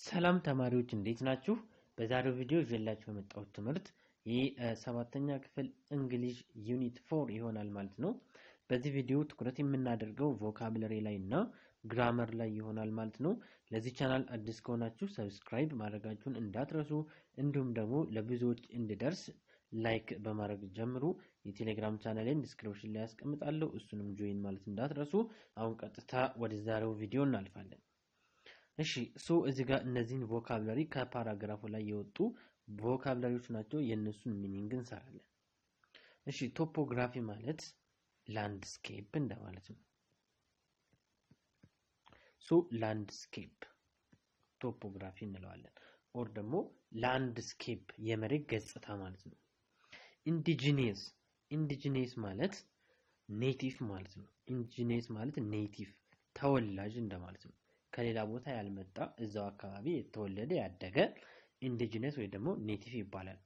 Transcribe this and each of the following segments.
ሰላም ተማሪዎች እንዴት ናችሁ? በዛሬው ቪዲዮ ይዤላችሁ የመጣሁት ትምህርት የሰባተኛ ክፍል እንግሊዝ ዩኒት 4 ይሆናል ማለት ነው። በዚህ ቪዲዮ ትኩረት የምናደርገው ቮካብለሪ ላይ እና ግራመር ላይ ይሆናል ማለት ነው። ለዚህ ቻናል አዲስ ከሆናችሁ ሰብስክራይብ ማድረጋችሁን እንዳትረሱ፣ እንዲሁም ደግሞ ለብዙዎች እንዲደርስ ላይክ በማድረግ ጀምሩ። የቴሌግራም ቻናሌን ዲስክሪፕሽን ላይ አስቀምጣለሁ፣ እሱንም ጆይን ማለት እንዳትረሱ። አሁን ቀጥታ ወደ ዛሬው ቪዲዮ እናልፋለን። እሺ እዚህ ጋር እነዚህን ቮካብለሪ ከፓራግራፉ ላይ የወጡ ቮካብለሪዎች ናቸው። የነሱን ሚኒንግ እንሰራለን። እሺ ቶፖግራፊ ማለት ላንድስኬፕ እንደማለት ነው። ላንድስኬፕ ቶፖግራፊ እንለዋለን። ኦር ደግሞ ላንድስኬፕ የመሬት ገጽታ ማለት ነው። ኢንዲጂነስ ማለት ኔቲቭ ማለት ነው። ኢንዲጂነስ ማለት ኔቲቭ ተወላጅ እንደማለት ነው። ከሌላ ቦታ ያልመጣ እዛው አካባቢ የተወለደ ያደገ ኢንዲጂነስ ወይ ደግሞ ኔቲቭ ይባላል።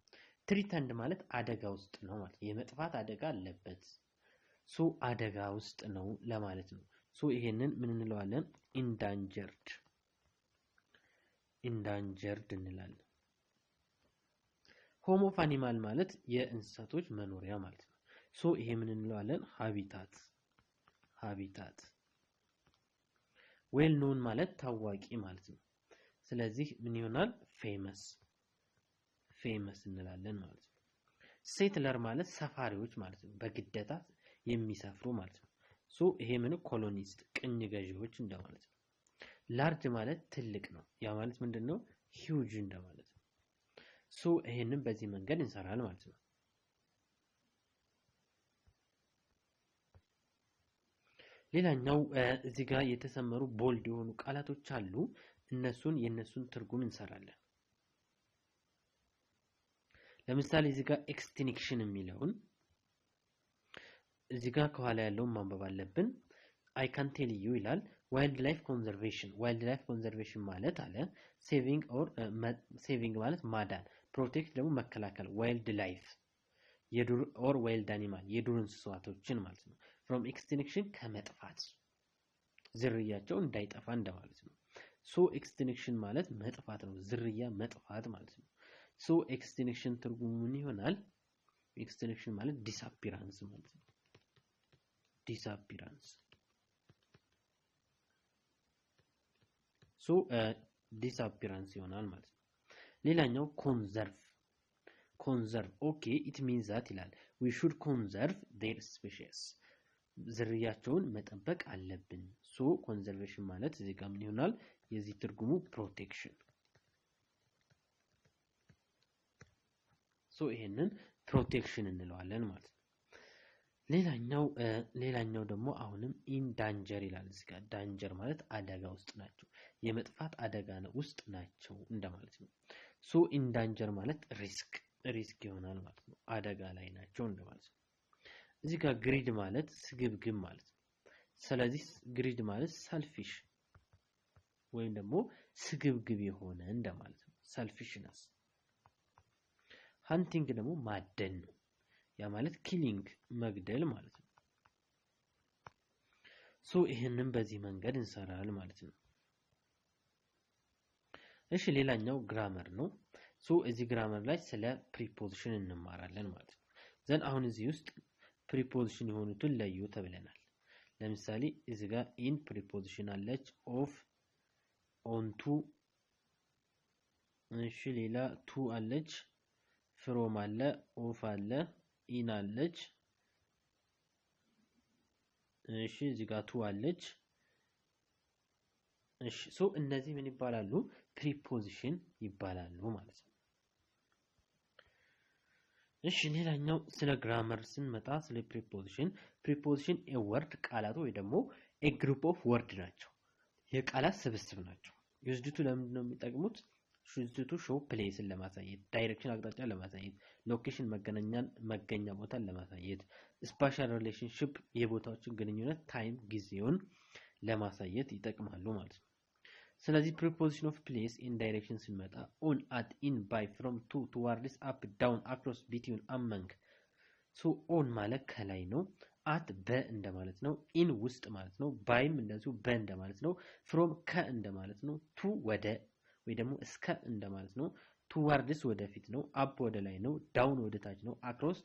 ትሪተንድ ማለት አደጋ ውስጥ ነው ማለት የመጥፋት አደጋ አለበት። አደጋ ውስጥ ነው ለማለት ነው። ይሄንን ምን እንለዋለን? ኢንዳንጀርድ እንላለን። ሆም ኦፍ አኒማል ማለት የእንስሳቶች መኖሪያ ማለት ነው። ይሄ ምን እንለዋለን? ሃቢታት። ዌል ኖን ማለት ታዋቂ ማለት ነው። ስለዚህ ምን ይሆናል? ፌመስ እንላለን ማለት ነው። ሴትለር ማለት ሰፋሪዎች ማለት ነው። በግዴታ የሚሰፍሩ ማለት ነው። ይሄ ምን? ኮሎኒስት ቅኝ ገዢዎች እንደማለት ነው። ላርጅ ማለት ትልቅ ነው። ያ ማለት ምንድነው? ሂውጅ እንደማለት ነው። ይሄንን በዚህ መንገድ እንሰራለን ማለት ነው። ሌላኛው እዚህ ጋር የተሰመሩ ቦልድ የሆኑ ቃላቶች አሉ። የነሱን ትርጉም እንሰራለን። ለምሳሌ እዚህ ጋር ኤክስቲንክሽን የሚለውን እዚህ ጋር ከኋላ ያለውን ማንበብ አለብን። I can tell you ይላል። ዋይልድ ላይፍ ኮንዘርቬሽን ማለት አለ ሴቪንግ ማለት ማዳን፣ ፕሮቴክት ደግሞ መከላከል፣ ዋይልድ ላይፍ የዱር ኦር ዋይልድ አኒማል የዱር እንስሳቶችን ማለት ነው። ፍሮም ኤክስቲንክሽን ከመጥፋት ዝርያቸው እንዳይጠፋ እንደማለት ነው። ኤክስቲንክሽን ማለት መጥፋት ነው፣ ዝርያ መጥፋት ማለት ነው። ኤክስቲንክሽን ትርጉሙ ምን ይሆናል? ኤክስቲንክሽን ማለት ዲስአፒራንስ ማለት ነው። ዲስአፒራንስ ይሆናል ማለት ነው። ሌላኛው ኮንዘርቭ ኦኬ ኢት ሚንስ ዛት ይላል we should conserve their species ዝርያቸውን መጠበቅ አለብን። ኮንዘርቬሽን ማለት እዚህ ጋር ምን ይሆናል? የዚህ ትርጉሙ ፕሮቴክሽን። ይሄንን ፕሮቴክሽን እንለዋለን ማለት ነው። ሌላኛው ደግሞ አሁንም ኢን ዳንጀር ይላል። እዚህ ጋር ዳንጀር ማለት አደጋ ውስጥ ናቸው፣ የመጥፋት አደጋ ውስጥ ናቸው እንደማለት ነው። ኢን ዳንጀር ማለት ሪስክ ይሆናል ማለት ነው። አደጋ ላይ ናቸው እንደማለት ነው። እዚህ ጋር ግሪድ ማለት ስግብግብ ማለት ነው። ስለዚህ ግሪድ ማለት ሰልፊሽ ወይም ደግሞ ስግብግብ የሆነ እንደማለት ነው። ሰልፊሽነስ። ሃንቲንግ ደግሞ ማደን ነው። ያ ማለት ኪሊንግ መግደል ማለት ነው። ይሄንን በዚህ መንገድ እንሰራለን ማለት ነው። እሺ ሌላኛው ግራመር ነው። እዚህ ግራመር ላይ ስለ ፕሪፖዚሽን እንማራለን ማለት ነው። ዘን አሁን እዚህ ውስጥ ፕሪፖዚሽን የሆኑትን ለዩ ተብለናል። ለምሳሌ እዚህ ጋር ኢን ፕሪፖዚሽን አለች፣ ኦፍ፣ ኦን ቱ፣ እሺ ሌላ ቱ አለች፣ ፍሮም አለ፣ ኦፍ አለ፣ ኢን አለች፣ እሺ እዚህ ጋር ቱ አለች። እሺ እነዚህ ምን ይባላሉ? ፕሪፖዚሽን ይባላሉ ማለት ነው። እሺ ሌላኛው ስለ ግራመር ስንመጣ ስለ ፕሪፖዚሽን ወርድ ቃላት ወይ ደግሞ ግሩፕ ኦፍ ወርድ ናቸው፣ የቃላት ስብስብ ናቸው። ዩዝድ ቱ ለምንድን ነው የሚጠቅሙት? ዩዝድ ቱ ሾው ፕሌስን ለማሳየት፣ ዳይሬክሽን አቅጣጫን ለማሳየት፣ ሎኬሽን መገኛ ቦታን ለማሳየት፣ ስፓሻል ሪሌሽንሺፕ የቦታዎችን ግንኙነት፣ ታይም ጊዜውን ለማሳየት ይጠቅማሉ ማለት ነው። ስለዚህ ፕሪፖዚሽን ኦፍ ፕሌስ ኢን ዳይሬክሽን ስንመጣ ኦን፣ አት፣ ኢን፣ ባይ፣ ፍሮም፣ ቱ፣ ቱዋርድስ፣ አፕ፣ ዳውን፣ አክሮስ፣ ቢትዊን፣ አመንግ። ኦን ማለት ከላይ ነው። አት በ እንደማለት ነው። ኢን ውስጥ ማለት ነው። ባይም እንደዚሁ በ እንደማለት ነው። ፍሮም ከ እንደማለት ነው። ቱ ወይ ደግሞ እስከ እንደማለት ነው። ቱዋርድስ ወደፊት ነው። አፕ ወደ ላይ ነው። ዳውን ወደ ታች ነው። አክሮስ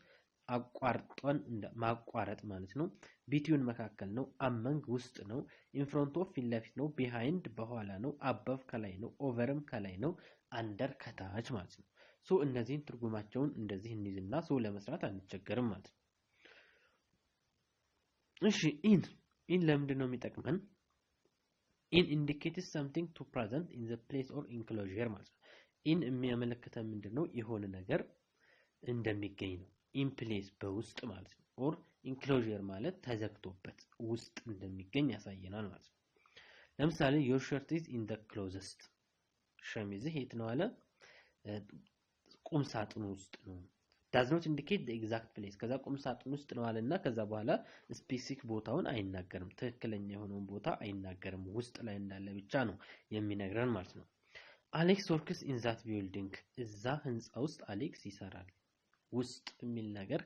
አቋርጦን ማቋረጥ ማለት ነው። ቢትዊን መካከል ነው። አመንግ ውስጥ ነው። ኢንፍሮንት ኦፍ ፊት ለፊት ነው። ቢሃይንድ በኋላ ነው። አበቭ ከላይ ነው። ኦቨርም ከላይ ነው። አንደር ከታች ማለት ነው። ሶ እነዚህን ትርጉማቸውን እንደዚህ እንይዝና ሶ ለመስራት አንቸገርም ማለት ነው። እሺ ኢን ለምንድን ነው የሚጠቅመን? ኢን ኢንዲኬትስ something to present in the place or enclosure ማለት ነው። ኢን የሚያመለክተን ምንድነው? የሆነ ነገር እንደሚገኝ ነው። ኢን ፕሌስ በውስጥ ማለት ነው። ኦር ኢንክሎዥር ማለት ተዘግቶበት ውስጥ እንደሚገኝ ያሳየናል ማለት ነው። ለምሳሌ your shirt is in the closest ሸሚዝህ የት ነው አለ? ቁም ሳጥኑ ውስጥ ነው። does not indicate the exact place ከዛ ቁም ሳጥኑ ውስጥ ነው አለና ከዛ በኋላ ስፔሲፊክ ቦታውን አይናገርም። ትክክለኛ የሆነውን ቦታ አይናገርም። ውስጥ ላይ እንዳለ ብቻ ነው የሚነግረን ማለት ነው። አሌክስ works in that building እዛ ህንጻ ውስጥ አሌክስ ይሰራል። ውስጥ የሚል ነገር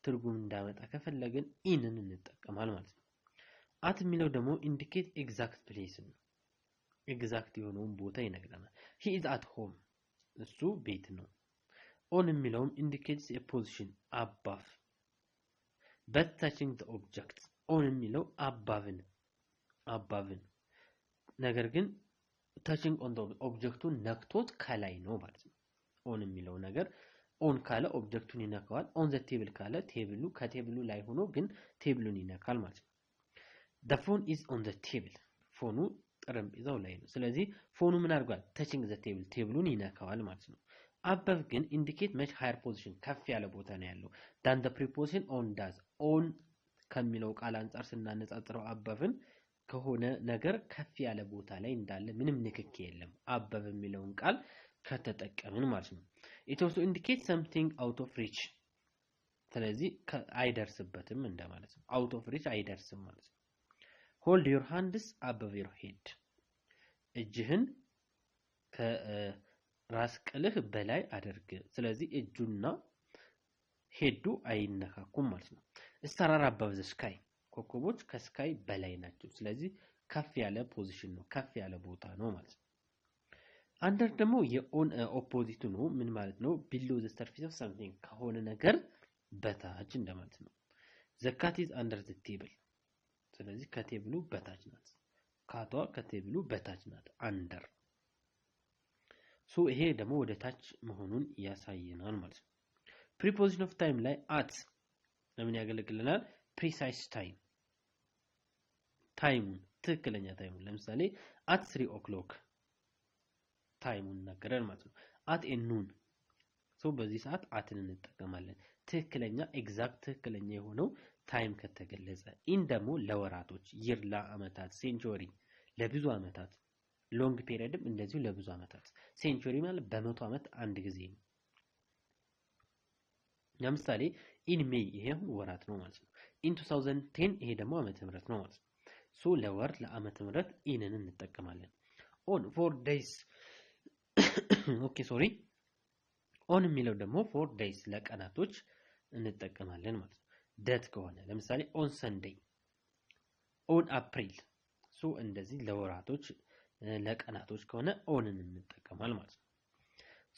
ትርጉም እንዳመጣ ከፈለግን ኢንን እንጠቀማል ማለት ነው። አት የሚለው ደግሞ ኢንዲኬት ኤግዛክት ፕሌስ ነው። ኤግዛክት የሆነውን ቦታ ይነግረናል። he is at home እሱ ቤት ነው። ኦን የሚለውም ኢንዲኬትስ a position above but touching the object ኦን የሚለው አባብን ነገር ግን touching on the objecቱን ነክቶት ከላይ ነው ማለት ነው። ኦን የሚለው ነገር ኦን ካለ ኦብጀክቱን ይነካዋል። ኦን ዘ ቴብል ካለ ቴብሉ ከቴብሉ ላይ ሆኖ ግን ቴብሉን ይነካል ማለት ነው። the phone is on the table ፎኑ ጠረጴዛው ላይ ነው። ስለዚህ ፎኑ ምን አድርጓል? touching the table ቴብሉን ይነካዋል ማለት ነው። above ግን indicate much higher position ከፍ ያለ ቦታ ነው ያለው than the preposition on does on ከሚለው ቃል አንፃር ስናነጻጽረው አበብን ከሆነ ነገር ከፍ ያለ ቦታ ላይ እንዳለ ምንም ንክኪ የለም አበብ የሚለውን ቃል ከተጠቀምን ማለት ነው። it also indicates something out of reach ስለዚህ አይደርስበትም እንደማለት ነው። out of reach አይደርስም ማለት ነው። hold your hands above your head እጅህን ከራስ ቅልህ በላይ አድርግ። ስለዚህ እጁና ሄዱ አይነካኩም ማለት ነው። star are above the sky ኮከቦች ከስካይ በላይ ናቸው። ስለዚህ ከፍ ያለ ፖዚሽን ነው፣ ከፍ ያለ ቦታ ነው ማለት ነው። አንደር ደግሞ የኦን ኦፖዚቱ ነው። ምን ማለት ነው? below the surface of something ከሆነ ነገር በታች እንደማለት ነው። the cat is under the table ስለዚህ ከቴብሉ በታች ናት። ካቷ ከቴብሉ በታች ናት። አንደር ሶ ይሄ ደግሞ ወደ ታች መሆኑን ያሳየናል ማለት ነው። preposition of time ላይ at ለምን ያገለግለናል? precise time ታይሙን ትክክለኛ ታይሙን ለምሳሌ at 3 o'clock ታይሙን ነገረን ማለት ነው። at noon ሶ በዚህ ሰዓት አትን እንጠቀማለን። ትክክለኛ ኤግዛክት ትክክለኛ የሆነው ታይም ከተገለጸ። ኢን ደግሞ ለወራቶች ይር ለአመታት፣ ሴንቹሪ ለብዙ አመታት፣ ሎንግ ፔሪየድም እንደዚሁ ለብዙ አመታት። ሴንቹሪ ማለት በመቶ አመት አንድ ጊዜ ነው። ለምሳሌ ኢን ሜይ ይሄ ወራት ነው ማለት ነው። ኢን 2010 ይሄ ደግሞ ዓመተ ምህረት ነው ማለት ነው። ሶ ለወር ለዓመተ ምህረት ኢንን እንጠቀማለን። ኦን ፎር ዴይስ ኦኬ ሶሪ ኦን የሚለው ደግሞ ፎር ዴይስ ለቀናቶች እንጠቀማለን ማለት ነው። ዴት ከሆነ ለምሳሌ ኦን ሰንዴይ፣ ኦን አፕሪል ሶ እንደዚህ ለወራቶች ለቀናቶች ከሆነ ኦንን እንጠቀማል ማለት ነው።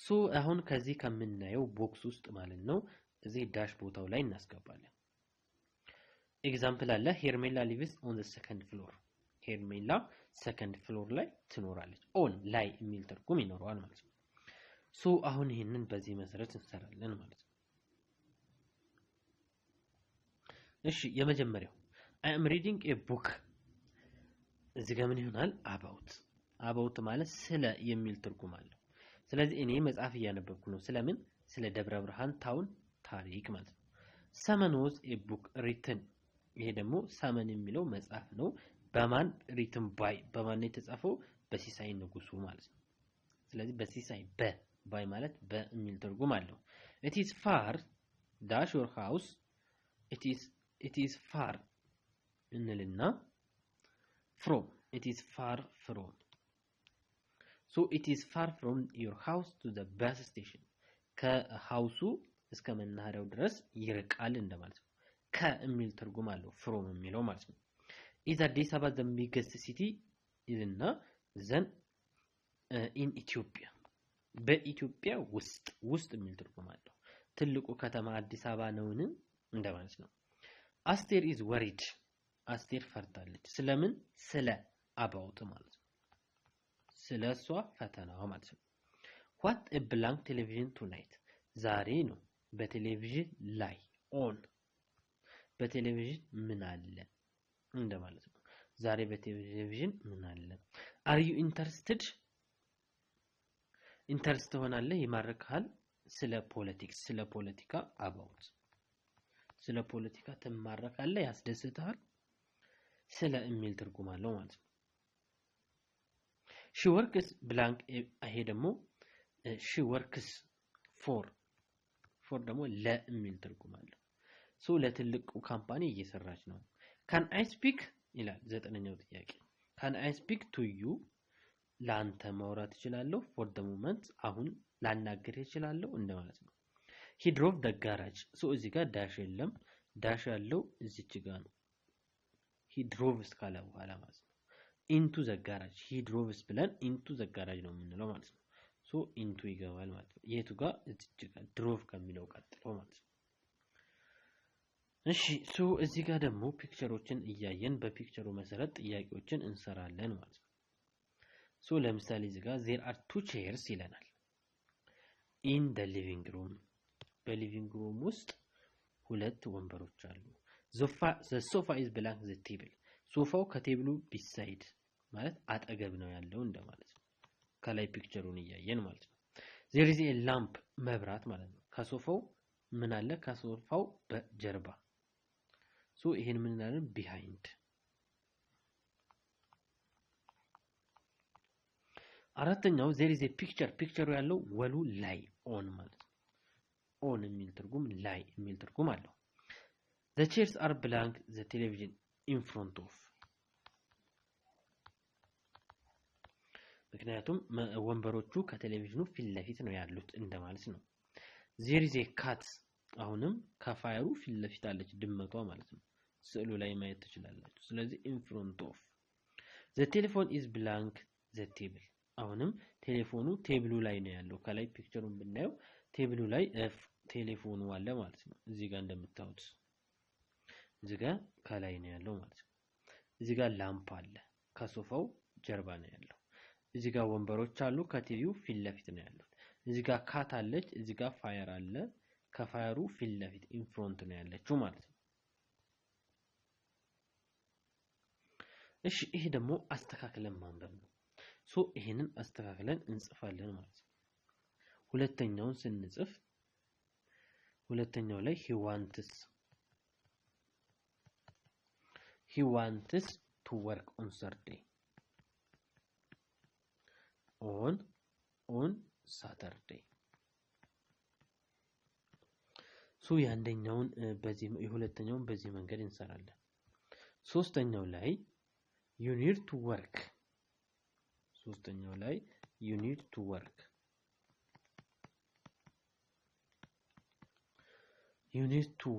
ሶ አሁን ከዚህ ከምናየው ቦክስ ውስጥ ማለት ነው እዚህ ዳሽ ቦታው ላይ እናስገባለን። ኤግዛምፕል አለ። ሄርሜላ ሊቭስ ኦን ዘ ሰከንድ ፍሎር። ሄርሜላ ሰከንድ ፍሎር ላይ ትኖራለች። ኦን ላይ የሚል ትርጉም ይኖረዋል ማለት ነው። ሶ አሁን ይሄንን በዚህ መሰረት እንሰራለን ማለት ነው። እሺ የመጀመሪያው I am reading a book እዚህ ጋር ምን ይሆናል? about ማለት ስለ የሚል ትርጉም አለው። ስለዚህ እኔ መጽሐፍ እያነበብኩ ነው። ስለምን? ስለ ደብረ ብርሃን ታውን ታሪክ ማለት ነው። ሰመን was a book written ይሄ ደግሞ ሰመን የሚለው መጽሐፍ ነው። በማን written by በማን የተጻፈው? በሲሳይ ንጉሱ ማለት ነው። ስለዚህ በሲሳይ by ማለት በሚል ትርጉም አለው። it is far dash your house it is far እንልና from it is far from so it is far from your house to the bus station ከሃውሱ እስከ መናኸሪያው ድረስ ይርቃል እንደማለት ነው። ከሚል ትርጉም አለው from የሚለው ማለት ነው። is Addis Ababa the biggest city ይልና ዘን ኢን ኢትዮጵያ በኢትዮጵያ ውስጥ የሚል ትርጉም አለው። ትልቁ ከተማ አዲስ አበባ ነውን እንደማለት ነው። አስቴር ኢዝ ወሪድ አስቴር ፈርታለች። ስለምን? ስለ አባውት ማለት ነው። ስለሷ ፈተናው ማለት ነው። what a blank television tonight ዛሬ ነው በቴሌቪዥን ላይ ኦን በቴሌቪዥን ምን አለ እንደማለት ነው። ዛሬ በቴሌቪዥን ምን አለ? are you interested ኢንተረስት ሆናለህ ይማርካል። ስለ ፖለቲክስ ስለ ፖለቲካ about ስለ ፖለቲካ ትማረካለህ ያስደስታል። ስለ የሚል ትርጉም አለው ማለት ነው። she works blank ይሄ ደግሞ she works for ደግሞ ለ የሚል ትርጉም አለው። ሶ ለትልቁ ካምፓኒ እየሰራች ነው። can I speak ይላል ዘጠነኛው ጥያቄ። can I speak to you ላንተ ማውራት እችላለሁ። for the moment አሁን ላናገር እችላለሁ እንደማለት ነው። he drove the garage ሶ እዚህ ጋር ዳሽ የለም። ዳሽ ያለው እዚች ጋር ነው። he drove ካለ በኋላ ማለት ነው። into the garage he drove ብለን into the garage ነው የምንለው ማለት ነው። ሶ into ይገባል ማለት ነው። የቱ ጋር? እዚች ጋር drove ከሚለው ቀጥሎ ማለት ነው። እሺ ሶ እዚህ ጋር ደግሞ ፒክቸሮችን እያየን በፒክቸሩ መሰረት ጥያቄዎችን እንሰራለን ማለት ነው። ሶ ለምሳሌ እዚህ ጋር there are two chairs ይለናል in the living room በሊቪንግ ሩም ውስጥ ሁለት ወንበሮች አሉ። the sofa is blank the table ሶፋው ከቴብሉ ቢሳይድ ማለት አጠገብ ነው ያለው እንደማለት ነው። ከላይ ፒክቸሩን እያየን ማለት ነው። there is a lamp መብራት ማለት ነው። ከሶፋው ምን አለ? ከሶፋው በጀርባ ሶ ይሄን ምን እንላለን? behind አራተኛው there is a picture ፒክቸሩ ያለው ወሉ ላይ on ማለት ነው። on የሚል ትርጉም ላይ የሚል ትርጉም አለው። the chairs are blank the television in front of ምክንያቱም ወንበሮቹ ከቴሌቪዥኑ ፊት ለፊት ነው ያሉት እንደማለት ነው። there is a cat አሁንም ከፋየሩ ፊት ለፊት አለች ድመቷ ማለት ነው። ስዕሉ ላይ ማየት ትችላላችሁ። ስለዚህ in front of the telephone is blank the table አሁንም ቴሌፎኑ ቴብሉ ላይ ነው ያለው። ከላይ ፒክቸሩን ብናየው ቴብሉ ላይ ቴሌፎኑ አለ ማለት ነው። እዚህ ጋር እንደምታዩት እዚህ ጋር ከላይ ነው ያለው ማለት ነው። እዚህ ጋር ላምፕ አለ ከሶፋው ጀርባ ነው ያለው። እዚህ ጋር ወንበሮች አሉ ከቲቪው ፊት ለፊት ነው ያሉት። እዚህ ጋር ካት አለች። እዚህ ጋር ፋየር አለ ከፋየሩ ፊት ለፊት in front ነው ያለችው ማለት ነው። እሺ ይሄ ደግሞ አስተካክለን ማንበብ ነው። ሶ ይሄንን አስተካክለን እንጽፋለን ማለት ነው። ሁለተኛውን ስንጽፍ ሁለተኛው ላይ he wants to work on Saturday on Saturday ሶ ያንደኛውን በዚህ የሁለተኛውን በዚህ መንገድ እንሰራለን። ሶስተኛው ላይ you need to work ሶስተኛው ላይ you need to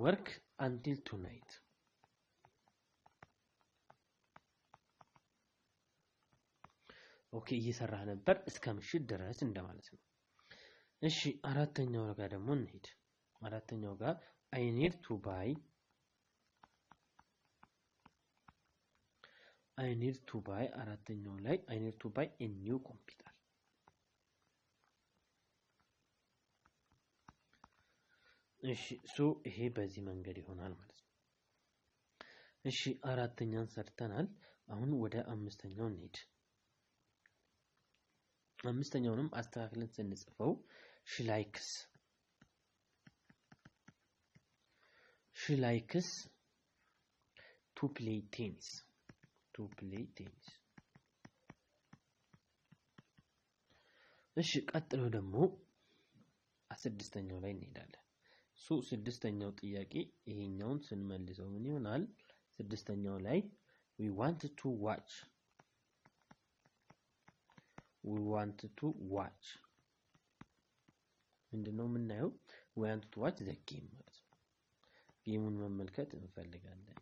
work until tonight ኦኬ እየሰራህ ነበር እስከ ምሽት ድረስ እንደማለት ነው። እሺ አራተኛው ጋር ደግሞ እንሄድ። አራተኛው ጋር I need to buy አራተኛው ላይ I need to buy a new computer እሺ ሶ ይሄ በዚህ መንገድ ይሆናል ማለት ነው። እሺ አራተኛን ሰርተናል። አሁን ወደ አምስተኛው እንሄድ። አምስተኛውንም አስተካክለን ስንጽፈው she likes to play tennis እሺ ቀጥሎ ደግሞ ስድስተኛው ላይ እንሄዳለን። ሶ ስድስተኛው ጥያቄ ይሄኛውን ስንመልሰው ምን ይሆናል? ስድስተኛው ላይ we want to watch ምንድነው የምናየው? we want to watch the game ማለት ነው። ጌሙን መመልከት እንፈልጋለን።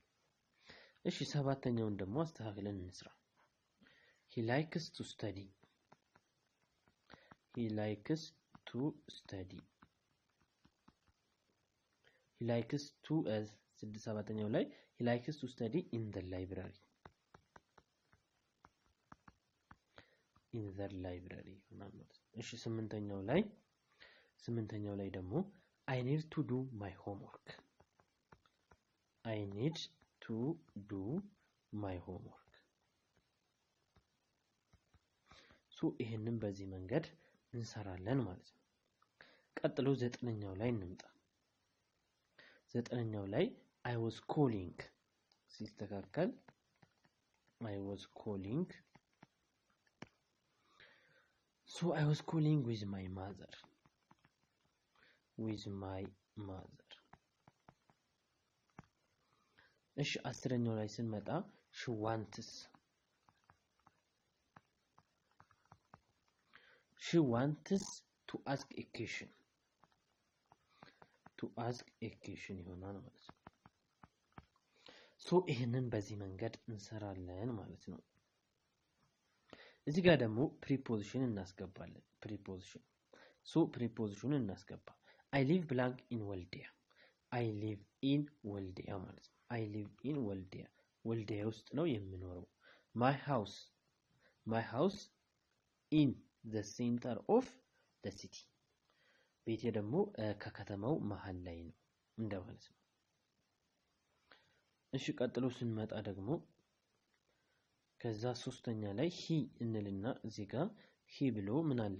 እሺ ሰባተኛውን ደግሞ አስተካክለን እንስራ። he likes to study he likes to study he likes to as 6-7ኛው ላይ he likes to study in the library ይሆናል ማለት ነው። እሺ 8ኛው ላይ ደግሞ I need to do my homework ሶ ይሄንን በዚህ መንገድ እንሰራለን ማለት ነው። ቀጥሎ 9ኛው ላይ እንምጣ። 9ኛው ላይ I was calling ሲስተካከል I was calling with my mother እሺ 10ኛው ላይ ስንመጣ she wants to ask a question ይሆናል ማለት ነው። ሶ ይሄንን በዚህ መንገድ እንሰራለን ማለት ነው። እዚህ ጋር ደግሞ ፕሪፖዚሽን እናስገባለን። ፕሪፖዚሽኑን እናስገባ። I live blank in ወልዲያ ማለት ነው። I live in ወልዲያ ውስጥ ነው የምኖረው። my house in the center of the city ቤቴ ደግሞ ከከተማው መሃል ላይ ነው እንደማለት ነው። እሺ ቀጥሎ ስንመጣ ደግሞ ከዛ 3ኛ ላይ he እንልና እዚህ ጋር he ብሎ ምን አለ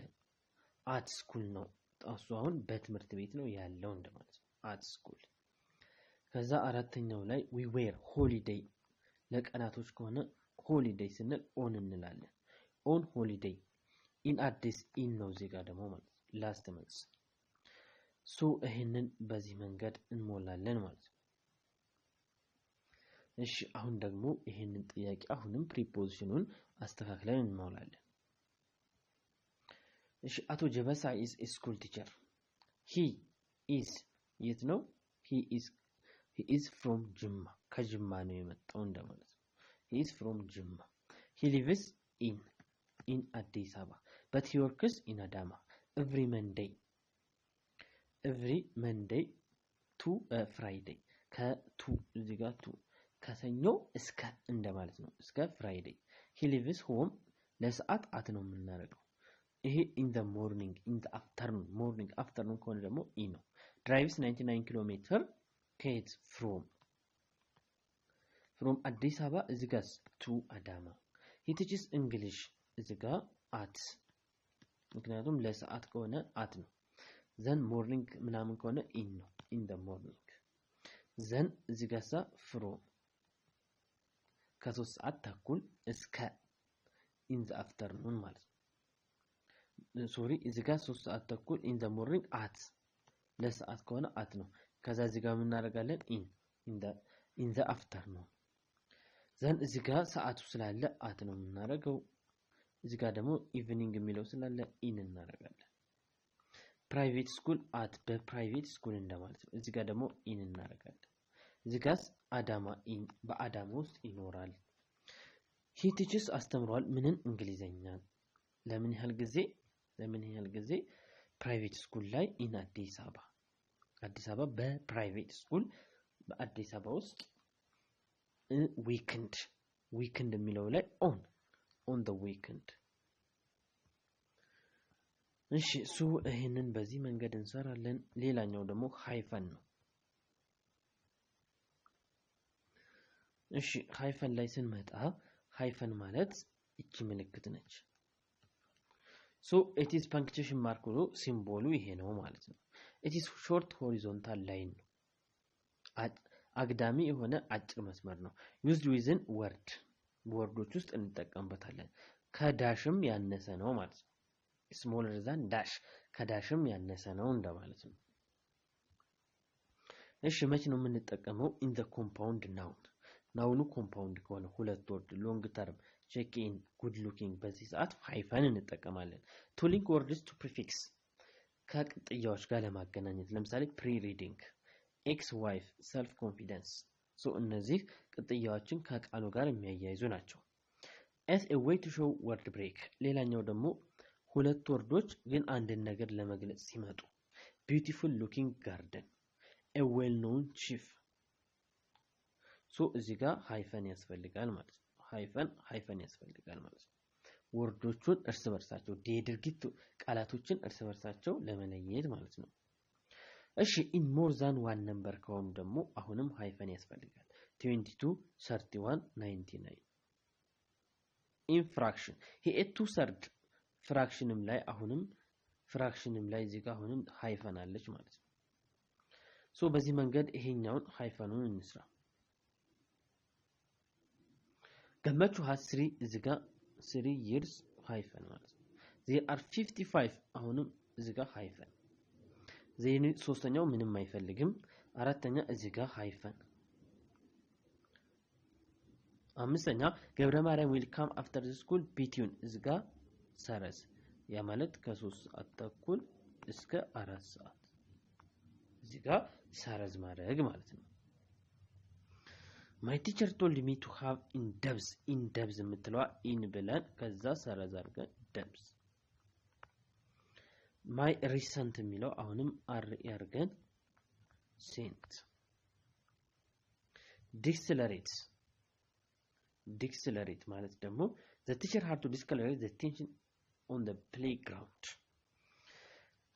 at school ነው። እሱ አሁን በትምህርት ቤት ነው ያለው እንደማለት ነው። at school ከዛ 4ኛው ላይ we were holiday ለቀናቶች ከሆነ holiday ስንል on እንላለን። on holiday in አዲስ in ነው እዚህ ጋር ደግሞ ማለት last month ሶ ይሄንን በዚህ መንገድ እንሞላለን ማለት ነው። እሺ አሁን ደግሞ ይሄንን ጥያቄ አሁንም ፕሪፖዚሽኑን አስተካክለን እንሞላለን። እሺ አቶ ጀበሳ is a school teacher he is የት ነው he is from ጅማ ከጅማ ነው የመጣው እንደማለት ነው። he is from ጅማ he lives in አዲስ አበባ but he works in አዳማ every Monday to Friday ከቱ እዚህ ጋር ቱ ከሰኞ እስከ እንደማለት ነው እስከ ፍራይዴይ he lives home ለሰዓት አት ነው የምናደርገው። ይሄ in the morning in the afternoon ከሆነ ደግሞ ነው drives 99 ኪሎ ሜትር ከየት from አዲስ አበባ እዚህ ጋር to አዳማ he teaches English እዚህ ጋር at ምክንያቱም ለሰዓት ከሆነ at ነው then morning ምናምን ከሆነ ነው in the morning then እዚህ ጋር from ከ3 ሰዓት ተኩል እስከ in the afternoon ማለት ነው። እዚህ ጋር 3 ሰዓት ተኩል in the morning at ለሰዓት ከሆነ at ነው። ከዛ እዚህ ጋር ምን እናደርጋለን in the afternoon then እዚህ ጋር ሰዓቱ ስላለ at ነው የምናደርገው። እዚህ ጋር ደግሞ evening የሚለው ስላለ in እናደርጋለን። private school at በፕራይቬት ስኩል እንደማለት ነው። እዚህ ጋር ደግሞ in እናደርጋለን። እዚህ ጋር አዳማ በአዳማ ውስጥ ይኖራል። he teaches አስተምሯል ምንን እንግሊዘኛ ለምን ያህል ጊዜ ፕራይቬት ስኩል ላይ in አዲስ አበባ በፕራይቬት ስኩል በአዲስ አበባ ውስጥ weekend የሚለው ላይ on the weekend እሺ ይሄንን በዚህ መንገድ እንሰራለን። ሌላኛው ደግሞ ሃይፈን ነው። እሺ ሃይፈን ላይ ስንመጣ ሃይፈን ማለት እቺ ምልክት ነች። it is punctuation mark ብሎ ሲምቦሉ ይሄ ነው ማለት ነው። it is short horizontal line ነው። አግዳሚ የሆነ አጭር መስመር ነው። used within ወርዶች ውስጥ እንጠቀምበታለን። ከዳሽም ያነሰ ነው ማለት ነው። smaller than dash ከዳሽም ያነሰ ነው እንደማለት ነው። እሺ መቼ ነው የምንጠቀመው? in the compound noun ናውኑ ኮምፓውንድ ከሆነ ሁለት ወርድ ሎንግ ተርም ቼክ ኢን ጉድ ሉኪንግ በዚህ ሰዓት ሃይፈን እንጠቀማለን። to link words to prefix ከቅጥያዎች ጋር ለማገናኘት ለምሳሌ pre reading ex wife self confidence እነዚህ ቅጥያዎችን ከቃሉ ጋር የሚያያይዙ ናቸው። as a way to show word break ሌላኛው ደግሞ ሁለት ወርዶች ግን አንድን ነገር ለመግለጽ ሲመጡ beautiful looking garden a well known chief ሶ እዚህ ጋር ሃይፈን ያስፈልጋል ማለት ነው። ሃይፈን ያስፈልጋል ማለት ነው። ወርዶቹን እርስ በርሳቸው የድርጊት ቃላቶችን እርስ በርሳቸው ለመለየት ማለት ነው። እሺ in more than one number ከሆኑ ደግሞ አሁንም ሃይፈን ያስፈልጋል። 22 31 99 in fraction ይሄ 2/3 ፍራክሽንም ላይ እዚህ ጋር አሁንም ሃይፈን አለች ማለት ነው። ሶ በዚህ መንገድ ይሄኛውን ሃይፈኑን እንስራ። ገመቹ has 3 እዚህ ጋር 3 years ሃይፈን ማለት ነው። there are 55 አሁንም እዚህ ጋር ሃይፈን ዜኒ ሶስተኛው ምንም አይፈልግም። አራተኛ እዚህ ጋር ሃይፈን አምስተኛ ገብረ ማርያም will come after the school between እዚህ ጋር ሰረዝ ያ ማለት ከ3 ሰዓት ተኩል እስከ 4 ሰዓት እዚህ ጋር ሰረዝ ማድረግ ማለት ነው። my teacher told me to have in depth የምትለዋ in ብለን ከዛ ሰረዝ አድርገን depth my recent የሚለው አሁንም አር ያርገን sent decelerate ማለት ደግሞ the teacher had to decelerate the tension on the playground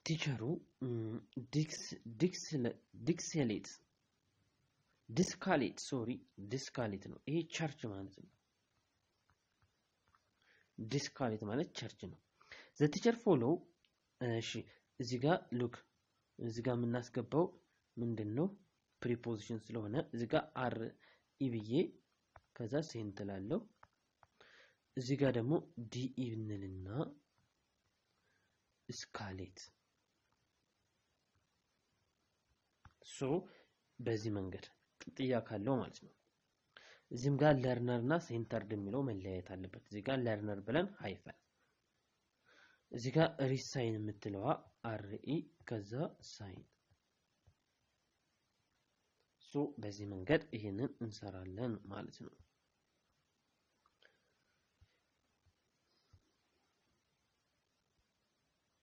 ቲቸሩ ዲስካሌት ነው። ይሄ ቸርች ማለት ነው። ዲስካሌት ማለት ቸርች ነው። the teacher follow እሺ እዚህ ጋር ሉክ እዚህ ጋር የምናስገባው ምንድነው ፕሪፖዚሽን ስለሆነ እዚህ ጋር አር ኢብዬ ከዛ ሴንት ላለው እዚህ ጋር ደግሞ ዲ ኢብንልና ስካሌት ሶ በዚህ መንገድ ቅጥያ ካለው ማለት ነው። እዚህም ጋር ለርነር እና ሴንተርድ የሚለው መለያየት አለበት። እዚህ ጋር ለርነር ብለን ሃይፈን እዚህ ጋር ሪሳይን የምትለዋ አርኢ ከዛ ሳይን ሶ በዚህ መንገድ ይሄንን እንሰራለን ማለት ነው።